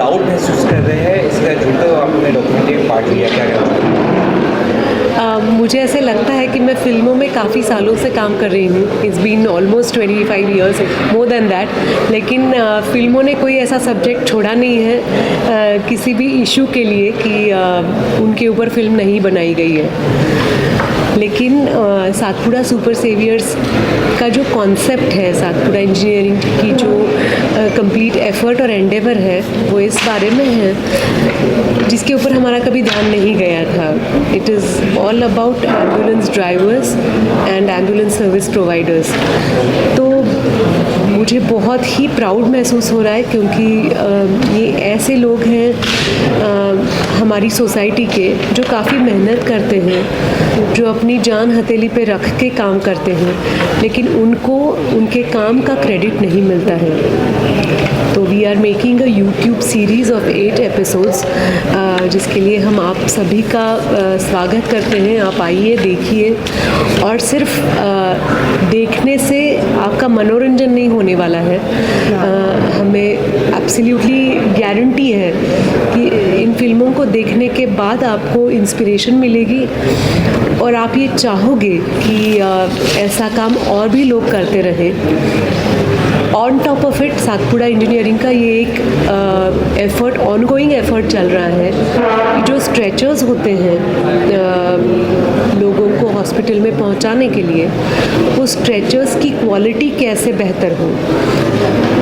Proud महसूस कर रहे हैं इसका जो आपने डॉक्यूमेंट्री में पार्ट लिया, क्या कहना चाहते हैं? मुझे ऐसे लगता है कि मैं फ़िल्मों में काफ़ी सालों से काम कर रही हूँ. It's been almost 25 years, more than that. लेकिन फ़िल्मों ने कोई ऐसा सब्जेक्ट छोड़ा नहीं है किसी भी इशू के लिए कि उनके ऊपर फ़िल्म नहीं बनाई गई है. लेकिन सातपुड़ा सुपर सेवियर्स का जो कॉन्सेप्ट है, सातपुड़ा इंजीनियरिंग की जो कंप्लीट एफर्ट और एंडेवर है, वो इस बारे में है जिसके ऊपर हमारा कभी ध्यान नहीं गया था. It is all about ambulance drivers and ambulance service providers. तो मुझे बहुत ही प्राउड महसूस हो रहा है क्योंकि ये ऐसे लोग हैं हमारी सोसाइटी के जो काफ़ी मेहनत करते हैं, जो अपनी जान हथेली पे रख के काम करते हैं, लेकिन उनको उनके काम का क्रेडिट नहीं मिलता है. तो we are making a YouTube series of 8 episodes जिसके लिए हम आप सभी का स्वागत करते हैं. आप आइए, देखिए. और सिर्फ देखने से आपका मनोरंजन नहीं होने वाला है. हमें एब्सोल्युटली गारंटी है कि इन फिल्मों को देखने के बाद आपको इंस्पिरेशन मिलेगी और आप ये चाहोगे कि ऐसा काम और भी लोग करते रहें. On top of it Satpura engineering का ये एक एफर्ट, ऑनगोइंग एफर्ट चल रहा है. जो स्ट्रेचर्स होते हैं लोगों को हॉस्पिटल में पहुंचाने के लिए, वो स्ट्रेचर्स की क्वालिटी कैसे बेहतर हो,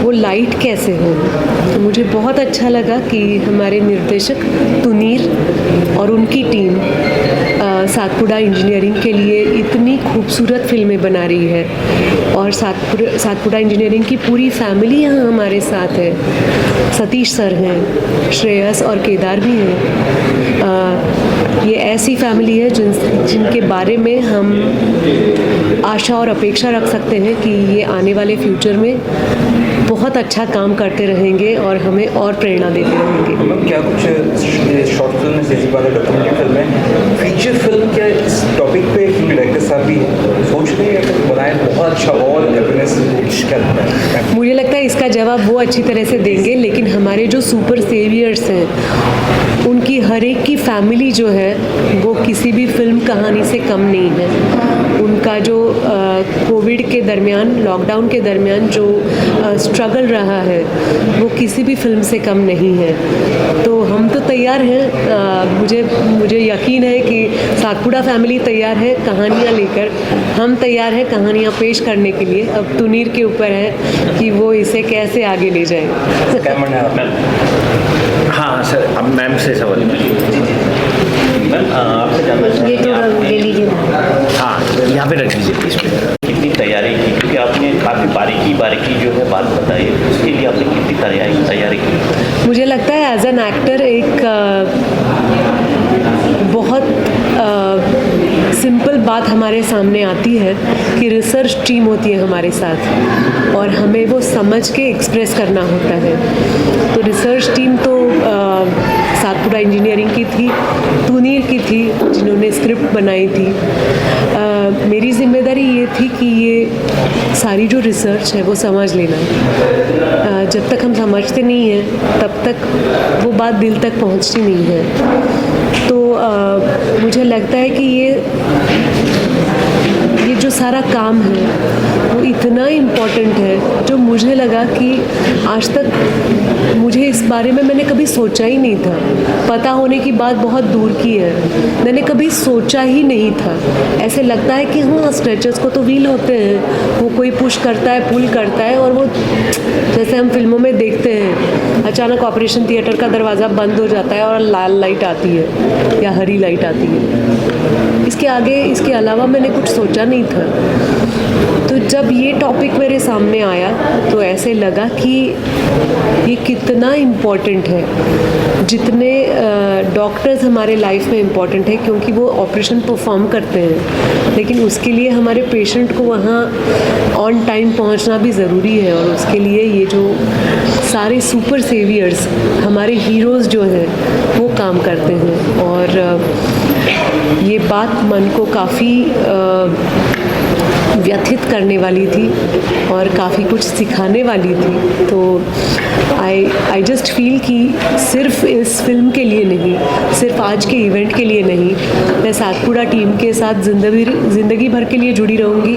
वो लाइट कैसे हो. तो मुझे बहुत अच्छा लगा कि हमारे निर्देशक तुनीर और उनकी टीम सातपुड़ा इंजीनियरिंग के लिए इतनी खूबसूरत फिल्में बना रही है. और सातपुड़ा इंजीनियरिंग की पूरी फैमिली यहाँ हमारे साथ है. सतीश सर हैं, श्रेयस और केदार भी हैं. ये ऐसी फैमिली है जिनके बारे में हम आशा और अपेक्षा रख सकते हैं कि ये आने वाले फ्यूचर में बहुत अच्छा काम करते रहेंगे और हमें और प्रेरणा देते रहेंगे. क्या कुछ शॉर्ट फिल्म से ज़्यादा डॉक्यूमेंट्री फिल्म है, फीचर फिल्म क्या इस टॉपिक पे डायरेक्टर साहब भी सोच रहे हैं कि बनाए बहुत अच्छा और एविडेंस क्या लगता है? मुझे लगता है इसका जवाब वो अच्छी तरह से देंगे. लेकिन हमारे जो सुपर सेवियर्स हैं उनकी हर एक की फैमिली जो है वो किसी भी फिल्म कहानी से कम नहीं है. उनका जो कोविड के दरमियान, लॉकडाउन के दरमियान जो स्ट्रगल रहा है वो किसी भी फिल्म से कम नहीं है. तो हम तो तैयार हैं. मुझे यकीन है कि सातपुड़ा फैमिली तैयार है कहानियाँ लेकर. हम तैयार हैं कहानियाँ पेश करने के लिए. अब तुनीर के ऊपर है कि वो इसे कैसे आगे ले जाए. हाँ सर, अब मैम से सवाल. मैम आपसे जानना ये तो ले लीजिए. हाँ, यहाँ पे रख लीजिए प्लीज. कितनी तैयारी की, क्योंकि आपने काफ़ी बारीकी जो है बात बताई, उसके लिए आपने कितनी तैयारी की? मुझे लगता है एज एन एक्टर एक बहुत सिंपल बात हमारे सामने आती है कि रिसर्च टीम होती है हमारे साथ और हमें वो समझ के एक्सप्रेस करना होता है. तो रिसर्च टीम तो सातपुड़ा इंजीनियरिंग की थी, तुनीर की थी जिन्होंने स्क्रिप्ट बनाई थी. मेरी जिम्मेदारी ये थी कि ये सारी जो रिसर्च है वो समझ लेना. जब तक हम समझते नहीं हैं तब तक वो बात दिल तक पहुंचती नहीं है. तो मुझे लगता है कि ये जो सारा काम है वो इतना इम्पोर्टेंट है जो मुझे लगा कि आज तक मुझे इस बारे में मैंने कभी सोचा ही नहीं था. पता होने की बात बहुत दूर की है, मैंने कभी सोचा ही नहीं था. ऐसे लगता है कि हाँ, स्ट्रेचर्स को तो व्हील होते हैं, वो कोई पुश करता है, पुल करता है, और वो जैसे हम फिल्मों में देखते हैं अचानक ऑपरेशन थिएटर का दरवाज़ा बंद हो जाता है और लाल लाइट आती है या हरी लाइट आती है. इसके अलावा मैंने कुछ सोचा नहीं था. तो जब ये टॉपिक मेरे सामने आया तो ऐसे लगा कि ये कितना इम्पोर्टेंट है. जितने डॉक्टर्स हमारे लाइफ में इम्पोर्टेंट है क्योंकि वो ऑपरेशन परफॉर्म करते हैं, लेकिन उसके लिए हमारे पेशेंट को वहाँ ऑन टाइम पहुँचना भी ज़रूरी है. और उसके लिए ये जो सारे सुपर सेवियर्स, हमारे हीरोज़ जो हैं, वो काम करते हैं. और ये बात मन को काफ़ी व्यथित करने वाली थी और काफ़ी कुछ सिखाने वाली थी. तो आई जस्ट फील कि सिर्फ इस फिल्म के लिए नहीं, सिर्फ आज के इवेंट के लिए नहीं, मैं सातपुड़ा टीम के साथ ज़िंदगी भर के लिए जुड़ी रहूँगी,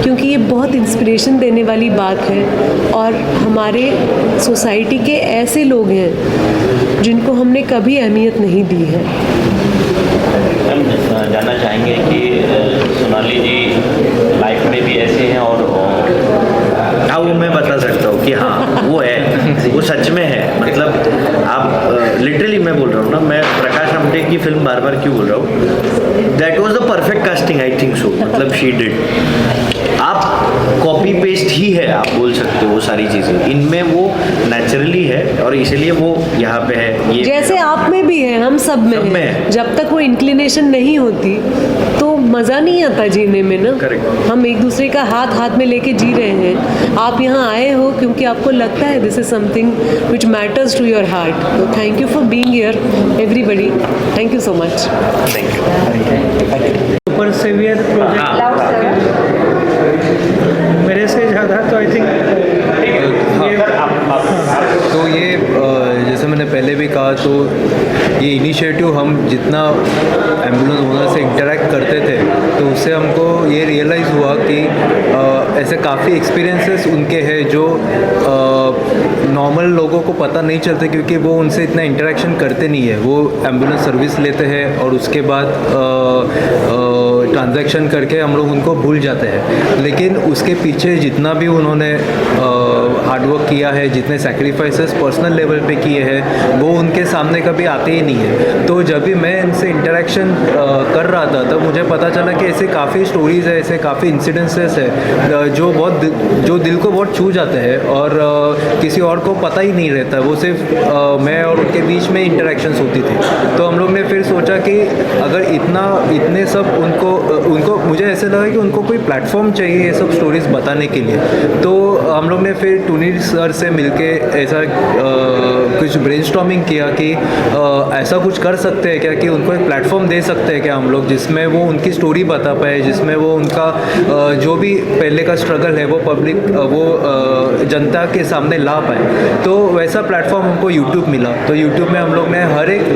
क्योंकि ये बहुत इंस्पिरेशन देने वाली बात है। और हमारे सोसाइटी के ऐसे लोग हैं जिनको हमने कभी अहमियत नहीं दी है। हम जानना चाहेंगे कि सोनाली जी लाइफ में भी ऐसे हैं और हाँ, वो मैं बता सकता हूँ कि हाँ वो है, वो सच में है। मतलब आप लिटरली मैं बोल रहा हूँ ना, मैं प्रकाश आमटे की फिल्म बार बार क्यों बोल रहा हूँ, that was the perfect casting I think so. मतलब शी डिड, आप कॉपी पेस्ट ही है, आप बोल सकते हो वो सारी चीज़ें इनमें, वो नेचुरली है और इसीलिए वो यहाँ पे है। ये जैसे आप में भी है, हम सब में है। जब तक वो इंक्लिनेशन नहीं होती तो मज़ा नहीं आता जीने में ना। Correct. हम एक दूसरे का हाथ हाथ में लेके जी रहे हैं। आप यहाँ आए हो क्योंकि आपको लगता है this is something which matters to your heart. तो thank you for being here everybody, thank you so much. Thank you. Super saviour project मेरे से ज़्यादा तो आई थिंक तो ये जैसे मैंने पहले भी कहा, तो ये इनिशिएटिव हम जितना एम्बुलेंस ओनर से इंटरेक्ट करते थे तो उससे हमको ये रियलाइज़ हुआ कि ऐसे काफ़ी एक्सपीरियंसेस उनके हैं जो नॉर्मल लोगों को पता नहीं चलते, क्योंकि वो उनसे इतना इंटरेक्शन करते नहीं है। वो एम्बुलेंस सर्विस लेते हैं और उसके बाद ट्रांजैक्शन करके हम लोग उनको भूल जाते हैं। लेकिन उसके पीछे जितना भी उन्होंने हार्डवर्क किया है, जितने सैक्रिफाइसेस पर्सनल लेवल पे किए हैं, वो उनके सामने कभी आते ही नहीं है। तो जब भी मैं इनसे इंटरेक्शन कर रहा था तब मुझे पता चला कि ऐसे काफ़ी स्टोरीज़ है, ऐसे काफ़ी इंसिडेंसेस है जो दिल को बहुत छू जाते हैं और किसी और को पता ही नहीं रहता। वो सिर्फ मैं और उनके बीच में इंटरेक्शंस होती थी। तो हम लोग ने फिर सोचा कि अगर इतने सब उनको मुझे ऐसे लगा कि उनको कोई प्लेटफॉर्म चाहिए ये सब स्टोरीज़ बताने के लिए। तो हम लोग ने फिर टूनी सर से मिलके ऐसा कुछ ब्रेनस्टॉर्मिंग किया कि ऐसा कुछ कर सकते हैं क्या, कि उनको एक प्लेटफॉर्म दे सकते हैं क्या हम लोग, जिसमें वो उनकी स्टोरी बता पाए, जिसमें वो उनका जो भी पहले का स्ट्रगल है वो पब्लिक जनता के सामने ला पाए। तो वैसा प्लेटफॉर्म हमको यूट्यूब मिला। तो यूट्यूब में हम लोग ने हर एक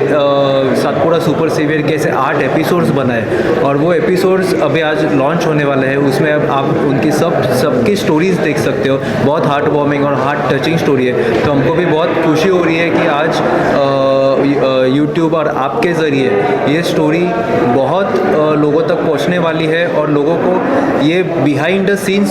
सातपुड़ा सुपर सेवियर के ऐसे 8 एपिसोड्स बनाए और वो एपिसोड्स अभी आज लॉन्च होने वाले हैं। उसमें अब आप उनकी सबकी स्टोरीज़ देख सकते हो। बहुत हार्ट वार्मिंग और हार्ट टचिंग स्टोरी है। तो हमको भी बहुत खुशी हो रही है कि आज यूट्यूब और आपके ज़रिए ये स्टोरी बहुत लोगों तक पहुंचने वाली है और लोगों को ये बिहाइंड द सीन्स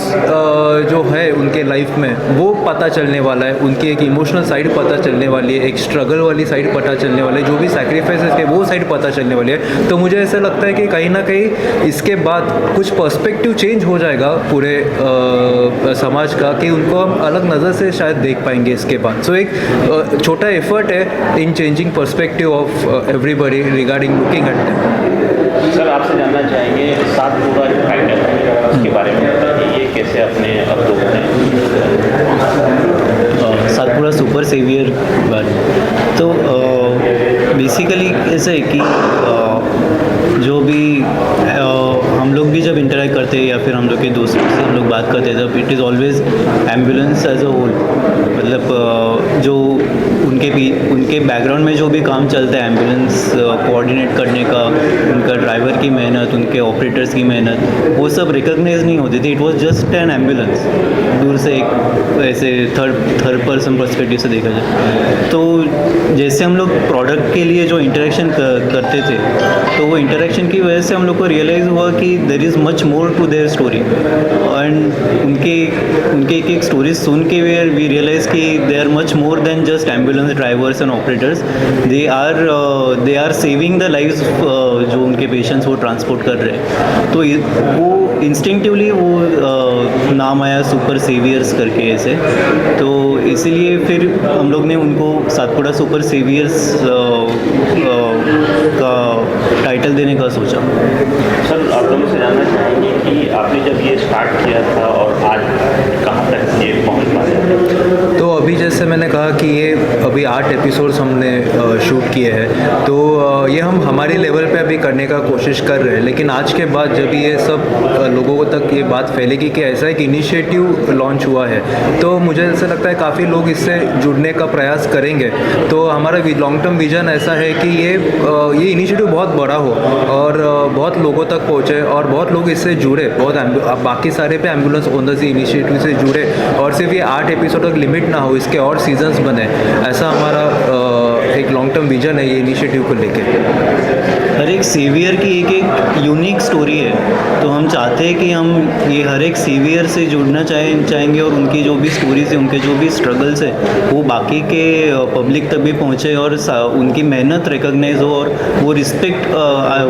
जो है उनके लाइफ में वो पता चलने वाला है। उनकी एक इमोशनल साइड पता चलने वाली है, एक स्ट्रगल वाली साइड पता चलने वाली है, जो भी सैक्रिफाइसेस है वो साइड पता चलने वाली है। तो मुझे ऐसा लगता है कि कहीं ना कहीं इसके बाद कुछ पर्सपेक्टिव चेंज हो जाएगा पूरे समाज का, कि उनको हम अलग नज़र से शायद देख पाएंगे इसके बाद। सो एक छोटा एफर्ट है इन changing perspective of everybody regarding looking at them. Sir आपसे जानना चाहेंगे सातपुड़ा जो टाइटल है उसके बारे में बताइए, ये कैसे अपने अवलोकन है? सातपुड़ा सुपर सेवियर बारे तो बेसिकली ऐसा है कि जो भी हम लोग भी जब इंटरेक्ट करते हैं या फिर हम लोग के दोस्तों से हम लोग बात करते हैं तब it is always ambulance as a whole. मतलब जो उनके बैकग्राउंड में जो भी काम चलता है एम्बुलेंस कोऑर्डिनेट करने का, उनका ड्राइवर की मेहनत, उनके ऑपरेटर्स की मेहनत, वो सब रिकॉग्नाइज नहीं होती थी। It was just an ambulance, दूर से एक ऐसे थर्ड पर्सन पर्सपेक्टिव से देखा जाए। तो जैसे हम लोग प्रोडक्ट के लिए जो इंटरेक्शन करते थे तो वो इंटरेक्शन की वजह से हम लोग को रियलाइज़ हुआ कि there is much more to their story. And उनके एक स्टोरीज सुन के वी रियलाइज़ कि they are much more than just ambulance drivers and operators. They are saving the lives जो उनके पेशेंट्स वो ट्रांसपोर्ट कर रहे हैं। तो वो इंस्टिंक्टिवली वो नाम आया सुपर सेवियर्स करके ऐसे। तो इसीलिए फिर हम लोग ने उनको सातपुड़ा सुपर सेवियर्स का टाइटल देने का सोचा। सर आप लोगों से जानना चाहेंगे कि आपने जब ये स्टार्ट किया था और आज कहाँ तक ये पहुँच पाते हैं? तो अभी जैसे मैंने कहा कि ये अभी 8 एपिसोड्स हमने शूट किए हैं, तो ये हम हमारी लेवल पे अभी करने का कोशिश कर रहे हैं। लेकिन आज के बाद जब ये सब लोगों तक ये बात फैलेगी कि ऐसा एक इनिशिएटिव लॉन्च हुआ है, तो मुझे ऐसा लगता है काफ़ी लोग इससे जुड़ने का प्रयास करेंगे। तो हमारा लॉन्ग टर्म विजन ऐसा है कि ये इनिशिएटिव बहुत बड़ा हो और बहुत लोगों तक पहुँचे और बहुत लोग इससे जुड़े, बहुत बाकी सारे पे एम्बुलेंस ओनर्स इनिशिएटिव से जुड़े और सिर्फ ये 8 एपिसोड तक लिमिट ना हो, इसके और सीजन्स बने। ऐसा हमारा एक लॉन्ग टर्म विजन है ये इनिशिएटिव को लेके। हर एक सेवियर की एक यूनिक स्टोरी है, तो हम चाहते हैं कि हम ये हर एक सेवियर से जुड़ना चाहेंगे और उनकी जो भी स्टोरीज है, उनके जो भी स्ट्रगल्स है, वो बाकी के पब्लिक तक भी पहुँचे और उनकी मेहनत रिकॉग्नाइज हो और वो रिस्पेक्ट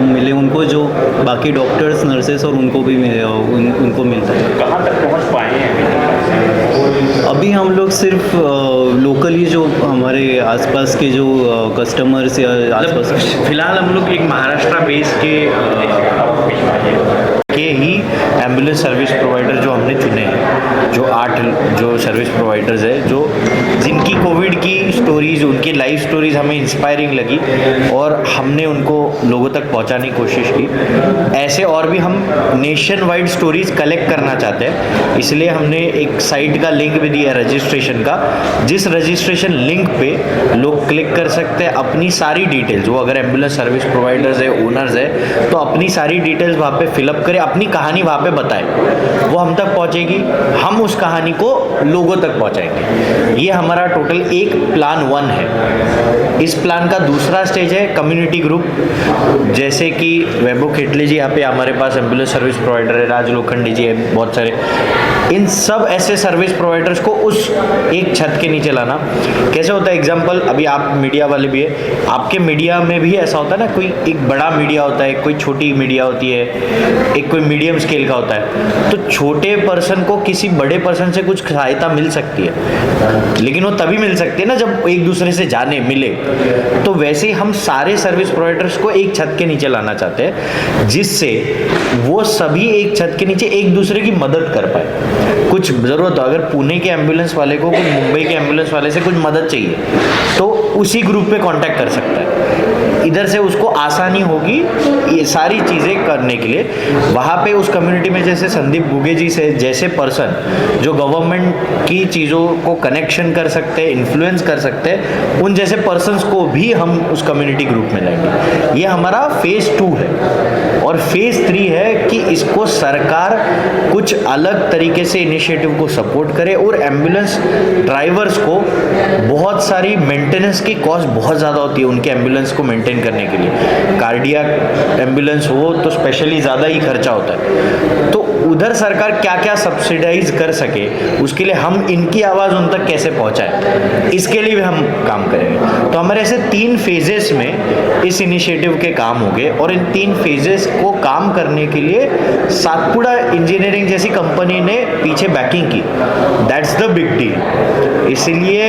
मिले उनको, जो बाकी डॉक्टर्स नर्सेस और उनको भी उनको मिलता है। कहाँ तक पहुँच पाए हैं अभी तक? अभी हम लोग सिर्फ लोकली जो हमारे आसपास के जो कस्टमर्स या आसपास, फिलहाल हम लोग एक महाराष्ट्र बेस के ही एम्बुलेंस सर्विस प्रोवाइडर जो हमने चुने हैं, जो 8 जो सर्विस प्रोवाइडर्स है, जो जिनकी कोविड की स्टोरीज़, उनकी लाइफ स्टोरीज़ हमें इंस्पायरिंग लगी और हमने उनको लोगों तक पहुंचाने की कोशिश की। ऐसे और भी हम नेशन वाइड स्टोरीज़ कलेक्ट करना चाहते हैं, इसलिए हमने एक साइट का लिंक भी दिया रजिस्ट्रेशन का, जिस रजिस्ट्रेशन लिंक पे लोग क्लिक कर सकते हैं अपनी सारी डिटेल्स। वो अगर एम्बुलेंस सर्विस प्रोवाइडर्स है, ओनर्स है, तो अपनी सारी डिटेल्स वहाँ पे फिलअप करें, अपनी कहानी वहाँ पे बताएं, वो हम तक पहुँचेगी, हम उस कहानी को लोगों तक पहुँचाएंगे। ये हमारा टोटल एक प्लान 1 है। इस प्लान का दूसरा स्टेज है कम्युनिटी ग्रुप, जैसे कि वैभव खेटले जी यहाँ पे हमारे पास एम्बुलेंस सर्विस प्रोवाइडर है, राज लोखंडे जी है, बहुत सारे। इन सब ऐसे सर्विस प्रोवाइडर्स को उस एक छत के नीचे लाना कैसे होता है? एग्जाम्पल, अभी आप मीडिया वाले भी है, आपके मीडिया में भी ऐसा होता है ना, कोई एक बड़ा मीडिया होता है, कोई छोटी मीडिया होती है, एक कोई मीडियम स्केल का होता है। तो छोटे पर्सन को किसी बड़े पर्सन से कुछ सहायता मिल सकती है, लेकिन वो तभी मिल सकती है ना जब एक दूसरे से जाने मिले। तो वैसे ही हम सारे सर्विस प्रोवाइडर्स को एक छत के नीचे लाना चाहते हैं, जिससे वो सभी एक छत के नीचे एक दूसरे की मदद कर पाए। कुछ ज़रूरत हो, अगर पुणे के एम्बुलेंस वाले को कुछ मुंबई के एम्बुलेंस वाले से कुछ मदद चाहिए, तो उसी ग्रुप पे कांटेक्ट कर सकता है। इधर से उसको आसानी होगी ये सारी चीज़ें करने के लिए। वहाँ पे उस कम्युनिटी में जैसे संदीप गुगे जी से जैसे पर्सन जो गवर्नमेंट की चीज़ों को कनेक्शन कर सकते हैं, इन्फ्लुएंस कर सकते हैं, उन जैसे पर्सन्स को भी हम उस कम्युनिटी ग्रुप में लाएंगे। ये हमारा फेज़ 2 है। और फेज़ 3 है कि इसको सरकार कुछ अलग तरीके से इनिशिएटिव को सपोर्ट करे और एम्बुलेंस ड्राइवर्स को बहुत सारी मेंटेनेंस की कॉस्ट बहुत ज़्यादा होती है उनके एम्बुलेंस को मेंटेन करने के लिए। कार्डियक एम्बुलेंस हो तो स्पेशली ज़्यादा ही खर्चा होता है, तो उधर सरकार क्या क्या सब्सिडाइज कर सके, उसके लिए हम इनकी आवाज़ उन तक कैसे पहुंचाएं, इसके लिए भी हम काम करेंगे। तो हमारे ऐसे 3 फेजेस में इस इनिशिएटिव के काम होंगे और इन 3 फेजेस को काम करने के लिए सातपुड़ा इंजीनियरिंग जैसी कंपनी ने पीछे बैकिंग की। दैट्स द बिग डील, इसीलिए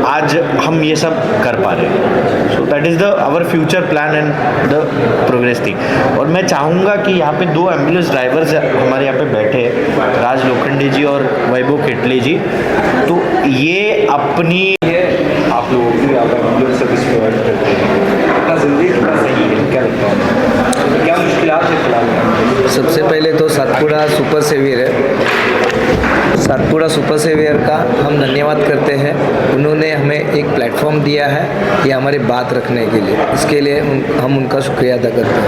आज हम ये सब कर पा रहे हैं। So that is the our future plan and the progress thing. और मैं चाहूँगा कि यहाँ पे 2 एम्बुलेंस ड्राइवर्स हमारे यहाँ पे बैठे हैं, राज लोखंडे जी और वैभव खेटले जी। तो ये अपनी आप लोगों की आप एम्बुलेंस सर्विस प्रोवाइड करते हैं, कितना ज़रूरी कितना सही है, क्या लगता है, क्या मुश्किलात है फिलहाल? सबसे पहले तो सातपुड़ा सुपर सेवियर है, सातपुड़ा सुपर सेवियर का हम धन्यवाद करते हैं। उन्होंने हमें एक प्लेटफॉर्म दिया है ये हमारी बात रखने के लिए, इसके लिए हम उनका शुक्रिया अदा करते हैं।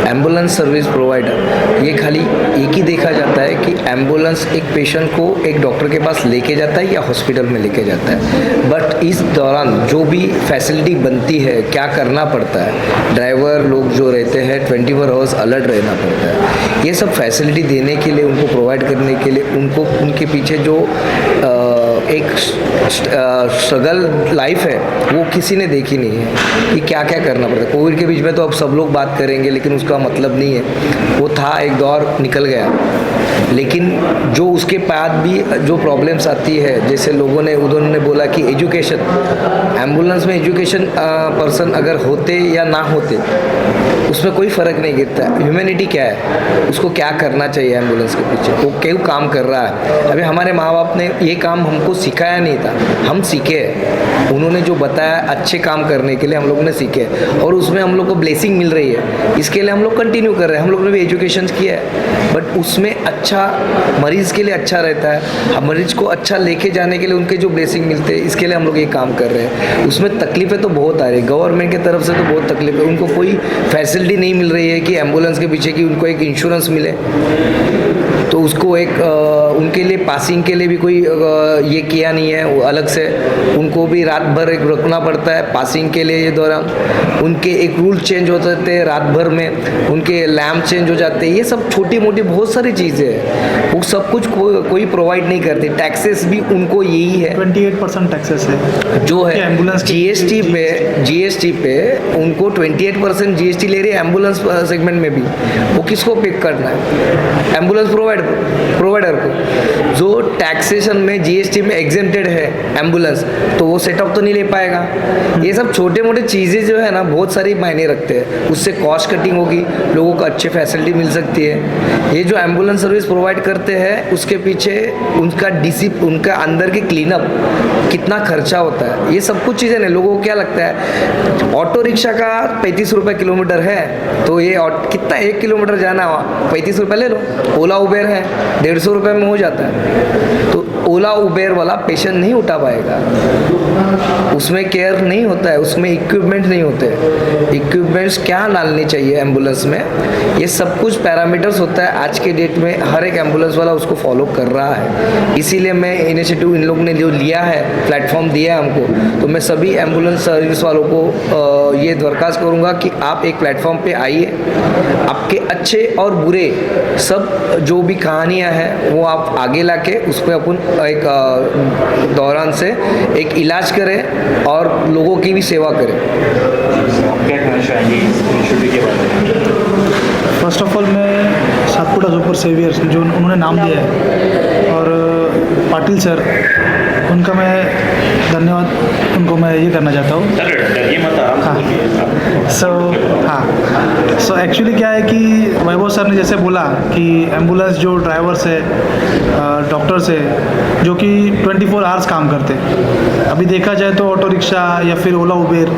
एम्बुलेंस सर्विस प्रोवाइडर ये खाली एक ही देखा जाता है कि एम्बुलेंस एक पेशेंट को एक डॉक्टर के पास लेके जाता है या हॉस्पिटल में लेके जाता है, बट इस दौरान जो भी फैसिलिटी बनती है, क्या करना पड़ता है, ड्राइवर लोग जो रहते हैं 24 आवर्स अलर्ट रहना पड़ता है। ये सब फैसिलिटी देने के लिए, उनको प्रोवाइड करने के लिए, उनको उनके पीछे जो एक स्ट्रगल लाइफ है वो किसी ने देखी नहीं है कि क्या क्या करना पड़ता है। कोविड के बीच में तो अब सब लोग बात करेंगे, लेकिन उसका मतलब नहीं है, वो था, एक दौर निकल गया। लेकिन जो उसके बाद भी जो प्रॉब्लम्स आती है, जैसे लोगों ने उन्होंने बोला कि एजुकेशन, एम्बुलेंस में एजुकेशन पर्सन अगर होते या ना होते उसमें कोई फ़र्क नहीं गिरता। ह्यूमैनिटी क्या है, उसको क्या करना चाहिए एम्बुलेंस के पीछे, वो क्यों काम कर रहा है। अभी हमारे माँ बाप ने ये काम हमको सिखाया नहीं था, हम सीखे, उन्होंने जो बताया अच्छे काम करने के लिए हम लोगों ने सीखे और उसमें हम लोग को ब्लेसिंग मिल रही है, इसके लिए हम लोग कंटिन्यू कर रहे हैं। हम लोग ने भी एजुकेशन किया है, बट उसमें अच्छा मरीज़ के लिए अच्छा रहता है, मरीज़ को अच्छा लेके जाने के लिए उनके जो ब्लेसिंग मिलते हैं, इसके लिए हम लोग ये काम कर रहे हैं। उसमें तकलीफ़ें तो बहुत आ रही है, गवर्नमेंट की तरफ से तो बहुत तकलीफ है, उनको कोई फैसिलिटी नहीं मिल रही है कि एम्बुलेंस के पीछे कि उनको एक इंश्योरेंस मिले, तो उसको एक उनके लिए पासिंग के लिए भी कोई ये किया नहीं है, वो अलग से उनको भी रात भर एक रुकना पड़ता है पासिंग के लिए। ये दौरान उनके एक रूल चेंज हो जाते हैं, रात भर में उनके लैम्प चेंज हो जाते हैं, ये सब छोटी मोटी बहुत सारी चीज़ें हैं, वो सब कुछ कोई प्रोवाइड नहीं करती। टैक्सेस भी उनको यही है, 28% टैक्सेस है जो है एम्बुलेंस जीएसटी पे उनको 28% जीएसटी ले रही है एम्बुलेंस सेगमेंट में भी। वो किसको पे करना है, एम्बुलेंस प्रोवाइडर को। जो टैक्सेशन में जीएसटी में एग्जेम्प्टेड है एम्बुलेंस, तो वो सेटअप तो नहीं ले पाएगा। ये सब छोटे मोटे चीज़ें जो है ना बहुत सारी मायने रखते हैं, उससे कॉस्ट कटिंग होगी, लोगों को अच्छे फैसिलिटी मिल सकती है। ये जो एम्बुलेंस सर्विस प्रोवाइड करते हैं उसके पीछे उनका अंदर के क्लीनअप कितना खर्चा होता है, ये सब कुछ चीज़ें नहीं। लोगों को क्या लगता है ऑटो रिक्शा का 35 रुपये किलोमीटर है, तो ये कितना 1 किलोमीटर जाना 35 रुपये ले लो। ओला उबेर है 150 रुपये में हो जाता है, तो ओला उबेर वाला पेशेंट नहीं उठा पाएगा, उसमें केयर नहीं होता है, उसमें इक्विपमेंट नहीं होते। इक्विपमेंट्स क्या डालनी चाहिए एम्बुलेंस में, ये सब कुछ पैरामीटर्स होता है। आज के डेट में हर एक एम्बुलेंस वाला उसको फॉलो कर रहा है, इसीलिए मैं इनिशिएटिव इन लोग ने जो लिया है, प्लेटफॉर्म दिया है हमको, तो मैं सभी एम्बुलेंस सर्विस वालों को ये दरख्वास्त करूँगा कि आप एक प्लेटफॉर्म पे आइए, आपके अच्छे और बुरे सब जो भी कहानियाँ हैं वो आप आगे लाके उस पर अपन एक दौरान से एक इलाज करें और लोगों की भी सेवा करें। क्या कहना चाहेंगे इस इनिशिएटिव के बारे में? फर्स्ट ऑफ ऑल मैं सातपुड़ा सुपर सेवियर जो उन्होंने नाम दिया है, और पाटिल सर, उनका मैं धन्यवाद उनको मैं ये करना चाहता हूँ। सो एक्चुअली क्या है कि वैभव सर ने जैसे बोला कि एम्बुलेंस जो ड्राइवर्स है, डॉक्टर्स है जो कि 24 आवर्स काम करते हैं। अभी देखा जाए तो ऑटो रिक्शा या फिर ओला उबेर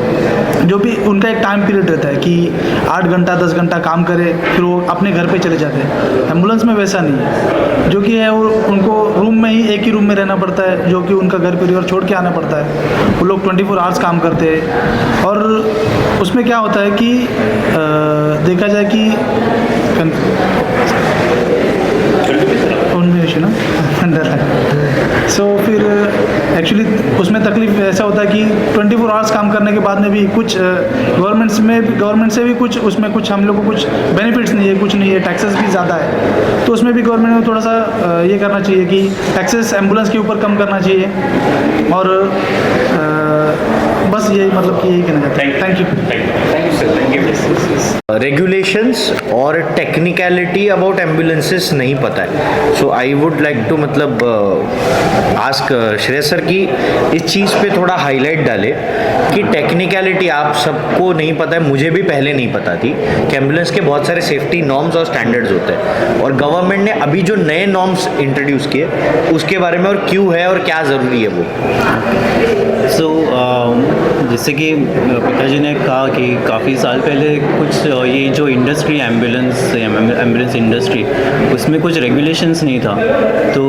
जो भी उनका एक टाइम पीरियड रहता है कि 8 घंटा 10 घंटा काम करे फिर वो अपने घर पे चले जाते हैं। एम्बुलेंस में वैसा नहीं है, जो कि है वो उनको रूम में ही एक ही रूम में रहना पड़ता है, जो कि उनका घर परिवार छोड़ के आना पड़ता है। वो लोग 24 आवर्स काम करते हैं, और उसमें क्या होता है कि देखा जाए कि सो फिर एक्चुअली उसमें तकलीफ ऐसा होता है कि 24 आवर्स काम करने के बाद में भी कुछ गवर्नमेंट से भी कुछ उसमें कुछ हम लोग को कुछ बेनिफिट्स नहीं है, कुछ नहीं है, टैक्सेस भी ज़्यादा है। तो उसमें भी गवर्नमेंट को थोड़ा सा ये करना चाहिए कि टैक्सेस एम्बुलेंस के ऊपर कम करना चाहिए, और बस यही मतलब कि यही कहना चाहता हूँ। Thank you sir, thank you. Regulations और टेक्निकलिटी अबाउट एम्बुलेंसेस नहीं पता है, सो आई वुड लाइक टू मतलब आस्क श्रेयस सर की इस चीज़ पे थोड़ा हाईलाइट डाले कि टेक्निकलिटी आप सबको नहीं पता है, मुझे भी पहले नहीं पता थी कि एम्बुलेंस के बहुत सारे सेफ्टी नॉर्म्स और स्टैंडर्ड्स होते हैं, और गवर्नमेंट ने अभी जो नए नॉर्म्स इंट्रोड्यूस किए उसके बारे में और क्यों है और क्या ज़रूरी है वो। सो जैसे कि पिताजी ने कहा कि काफ़ी साल पहले कुछ ये जो इंडस्ट्री एम्बुलेंस इंडस्ट्री उसमें कुछ रेगुलेशंस नहीं था। तो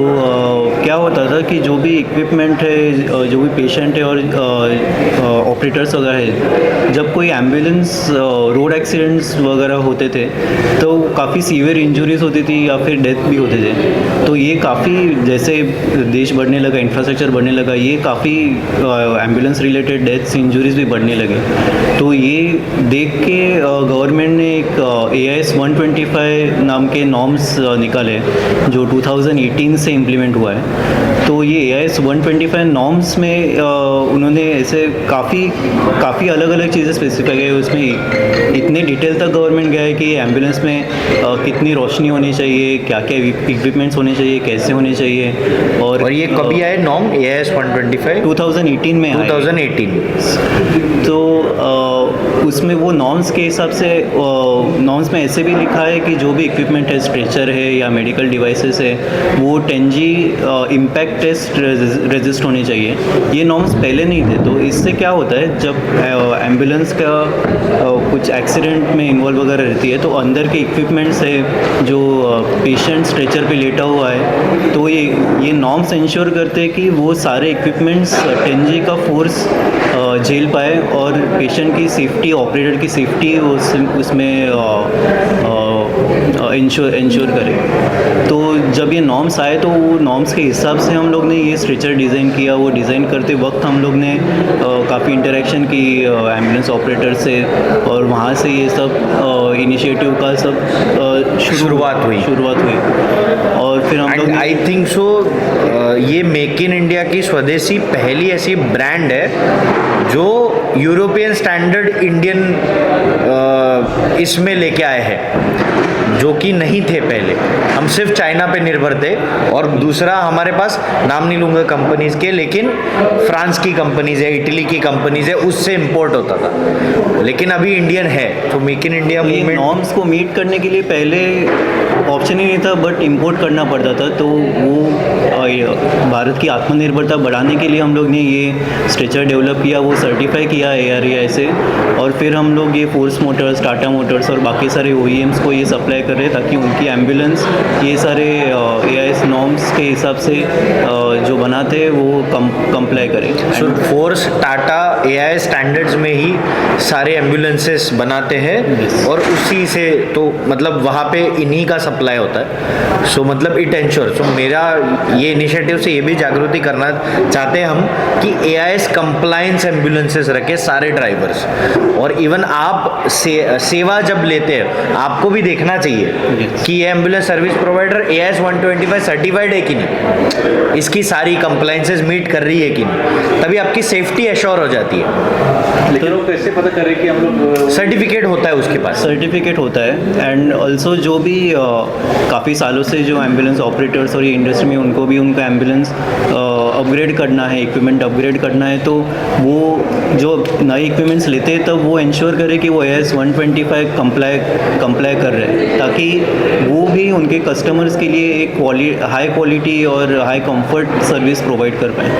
क्या होता था कि जो भी इक्विपमेंट है, जो भी पेशेंट है और ऑपरेटर्स वगैरह है, जब कोई एम्बुलेंस रोड एक्सीडेंट्स वगैरह होते थे तो काफ़ी सीवियर इंजरीज होती थी या फिर डेथ भी होते थे। तो ये काफ़ी जैसे देश बढ़ने लगा, इंफ्रास्ट्रक्चर बढ़ने लगा, ये काफ़ी एम्बुलेंस रिलेटेड डेथ्स इंजरीज भी बढ़ने लगे। तो ये देख के गवर्नमेंट ने एक AIS 125 नाम के नॉर्म्स निकाले जो 2018 से इम्प्लीमेंट हुआ है। तो ये AIS 125 नॉर्म्स में उन्होंने ऐसे काफ़ी अलग अलग चीज़ें स्पेसिफाई है उसमें। इतने डिटेल तक गवर्नमेंट गया है कि एम्बुलेंस में कितनी रोशनी होनी चाहिए, क्या क्या इक्विपमेंट्स होने चाहिए, कैसे होने चाहिए। और ये कभी आए नॉर्म AIS 125? 2018 में आए। 2018। तो उसमें वो नॉर्म्स के हिसाब से नॉर्म्स में ऐसे भी लिखा है कि जो भी इक्विपमेंट है, स्ट्रेचर है या मेडिकल डिवाइसेस है, वो 10G इम्पैक्ट टेस्ट रेजिस्ट होने चाहिए। ये नॉर्म्स पहले नहीं थे। तो इससे क्या होता है, जब एम्बुलेंस का कुछ एक्सीडेंट में इन्वॉल्व वगैरह रहती है तो अंदर के इक्विपमेंट्स है, जो पेशेंट स्ट्रेचर पे लेटा हुआ है, तो ये नॉर्म्स इंश्योर करते हैं कि वो सारे इक्विपमेंट्स 10G का फोर्स झेल पाए और पेशेंट की सेफ्टी, ऑपरेटर की सेफ्टी उसमें इंश्योर करे। तो जब ये नॉर्म्स आए तो वो नॉर्म्स के हिसाब से हम लोग ने ये स्ट्रेचर डिज़ाइन किया। वो डिज़ाइन करते वक्त हम लोग ने काफ़ी इंटरेक्शन की एम्बुलेंस ऑपरेटर से, और वहाँ से ये सब इनिशिएटिव का सब शुरुआत हुई। और फिर हम लोग आई थिंक सो ये मेक इन इंडिया की स्वदेशी पहली ऐसी ब्रांड है जो यूरोपियन स्टैंडर्ड इंडियन इसमें लेके आए हैं, जो कि नहीं थे पहले। हम सिर्फ चाइना पे निर्भर थे, और दूसरा हमारे पास, नाम नहीं लूँगा कंपनीज़ के, लेकिन फ्रांस की कंपनीज़ है, इटली की कंपनीज़ है, उससे इंपोर्ट होता था। लेकिन अभी इंडियन है, तो make in India movement norms को मीट करने के लिए पहले ऑप्शन ही नहीं था, बट इंपोर्ट करना पड़ता था। तो वो भारत की आत्मनिर्भरता बढ़ाने के लिए हम लोग ने ये स्ट्रेचर डेवलप किया, वो सर्टिफाई किया ARAI से, और फिर हम लोग ये फोर्स मोटर्स, टाटा मोटर्स और बाकी सारे OEMs को ये सप्लाई कर रहे हैं ताकि उनकी एम्बुलेंस ये सारे AIS नॉर्म्स के हिसाब से जो बनाते हैं वो कंप्लाई करें। So force, Tata, AIS standards में ही सारे एम्बुलेंसेस बनाते हैं, और उसी से तो मतलब वहाँ पे इन्हीं का सप्लाई होता है। सो मतलब इट एंश्योर। सो मेरा ये इनिशिएटिव से ये भी जागृति करना चाहते हैं हम कि AIS कंप्लायंस एम्बुलेंसेस रखे सारे ड्राइवर्स। और इवन आप सेवा जब लेते हैं, आपको भी देखना चाहिए कि ये ambulance service provider AIS 125 certified है कि नहीं, इसकी सारी कंप्लायंसेस मीट कर रही है कि नहीं, तभी आपकी सेफ्टी एश्योर हो जाती है। लेकिन वो कैसे पता करें कि हम लोग सर्टिफिकेट होता है उसके पास, सर्टिफिकेट होता है। एंड ऑल्सो जो भी काफ़ी सालों से जो एम्बुलेंस ऑपरेटर्स और ये इंडस्ट्री में उनको भी उनका एम्बुलेंस अपग्रेड करना है, इक्विपमेंट अपग्रेड करना है, तो वो जो नए इक्विपमेंट्स लेते हैं तब वो इंश्योर करे कि वो AIS 125 कंप्लाई कर रहे हैं, ताकि वो भी उनके कस्टमर्स के लिए एक हाई क्वालिटी और हाई कंफर्ट सर्विस प्रोवाइड कर पाएँ।